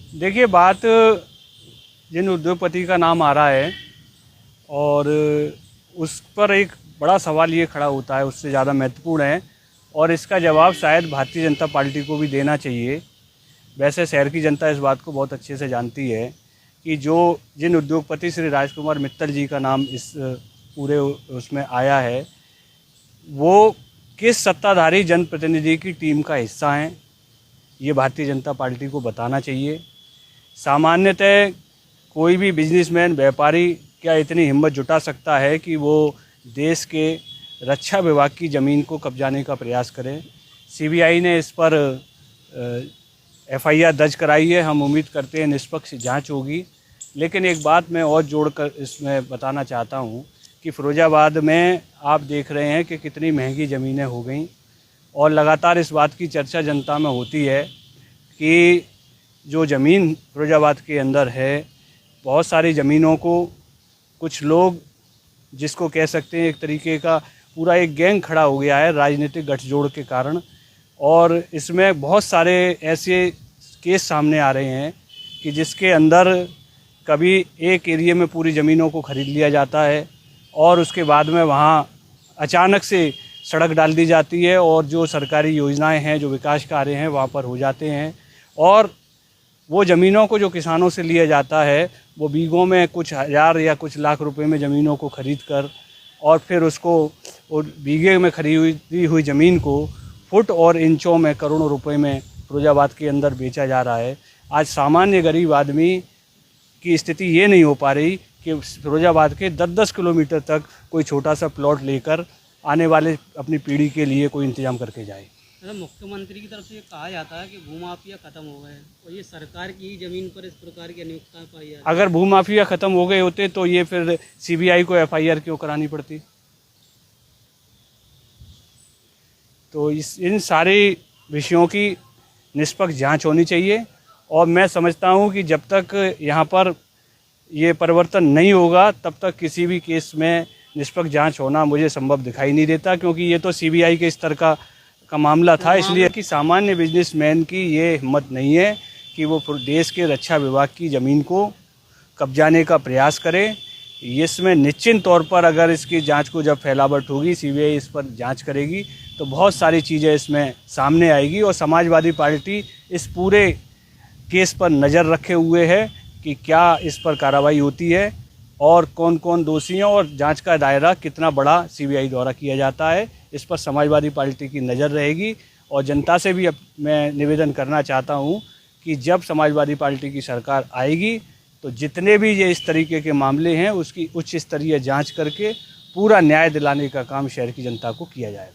देखिए, बात जिन उद्योगपति का नाम आ रहा है और उस पर एक बड़ा सवाल ये खड़ा होता है, उससे ज़्यादा महत्वपूर्ण है, और इसका जवाब शायद भारतीय जनता पार्टी को भी देना चाहिए। वैसे शहर की जनता इस बात को बहुत अच्छे से जानती है कि जिन उद्योगपति श्री राजकुमार मित्तल जी का नाम इस पूरे उसमें आया है, वो किस सत्ताधारी जनप्रतिनिधि की टीम का हिस्सा हैं, ये भारतीय जनता पार्टी को बताना चाहिए। सामान्यतः कोई भी बिजनेसमैन, व्यापारी क्या इतनी हिम्मत जुटा सकता है कि वो देश के रक्षा विभाग की ज़मीन को कब्जाने का प्रयास करें। सीबीआई ने इस पर एफआईआर दर्ज कराई है। हम उम्मीद करते हैं निष्पक्ष जांच होगी। लेकिन एक बात मैं और जोड़कर इसमें बताना चाहता हूं कि फिरोजाबाद में आप देख रहे हैं कि कितनी महंगी ज़मीनें हो गई, और लगातार इस बात की चर्चा जनता में होती है कि जो ज़मीन फिरोजाबाद के अंदर है, बहुत सारी ज़मीनों को कुछ लोग, जिसको कह सकते हैं एक तरीके का पूरा एक गैंग खड़ा हो गया है राजनीतिक गठजोड़ के कारण, और इसमें बहुत सारे ऐसे केस सामने आ रहे हैं कि जिसके अंदर कभी एक एरिया में पूरी ज़मीनों को ख़रीद लिया जाता है और उसके बाद में वहाँ अचानक से सड़क डाल दी जाती है और जो सरकारी योजनाएं हैं, जो विकास कार्य हैं, वहाँ पर हो जाते हैं, और वो ज़मीनों को जो किसानों से लिया जाता है वो बीघों में कुछ हज़ार या कुछ लाख रुपए में ज़मीनों को ख़रीद कर, और फिर उसको बीघे में खरीदी हुई ज़मीन को फुट और इंचों में करोड़ों रुपए में फिरोजाबाद के अंदर बेचा जा रहा है। आज सामान्य गरीब आदमी की स्थिति ये नहीं हो पा रही कि फिरोजाबाद के 10-10 किलोमीटर तक कोई छोटा सा प्लॉट लेकर आने वाले अपनी पीढ़ी के लिए कोई इंतजाम करके जाए। मुख्यमंत्री की तरफ से ये कहा जाता है कि भूमाफिया खत्म हो गए और ये सरकार की ही जमीन पर इस प्रकार की अनियमितताएं पाई जा रही है। अगर भूमाफिया खत्म हो गए होते तो ये फिर सीबीआई को एफआईआर क्यों करानी पड़ती? तो इन सारे विषयों की निष्पक्ष जांच होनी चाहिए, और मैं समझता हूं कि जब तक यहाँ पर ये परिवर्तन नहीं होगा तब तक किसी भी केस में निष्पक्ष जांच होना मुझे संभव दिखाई नहीं देता, क्योंकि ये तो सीबीआई के स्तर का मामला था। इसलिए कि सामान्य बिजनेसमैन की ये हिम्मत नहीं है कि वो देश के रक्षा विभाग की ज़मीन को कब्जाने का प्रयास करे। इसमें निश्चित तौर पर अगर इसकी जांच को जब फैलावट होगी, सीबीआई इस पर जांच करेगी, तो बहुत सारी चीज़ें इसमें सामने आएगी, और समाजवादी पार्टी इस पूरे केस पर नज़र रखे हुए है कि क्या इस पर कार्रवाई होती है और कौन कौन दोषी हैं, और जांच का दायरा कितना बड़ा सीबीआई द्वारा किया जाता है। इस पर समाजवादी पार्टी की नज़र रहेगी, और जनता से भी अब मैं निवेदन करना चाहता हूं कि जब समाजवादी पार्टी की सरकार आएगी तो जितने भी ये इस तरीके के मामले हैं उसकी उच्च स्तरीय जांच करके पूरा न्याय दिलाने का काम शहर की जनता को किया जाए।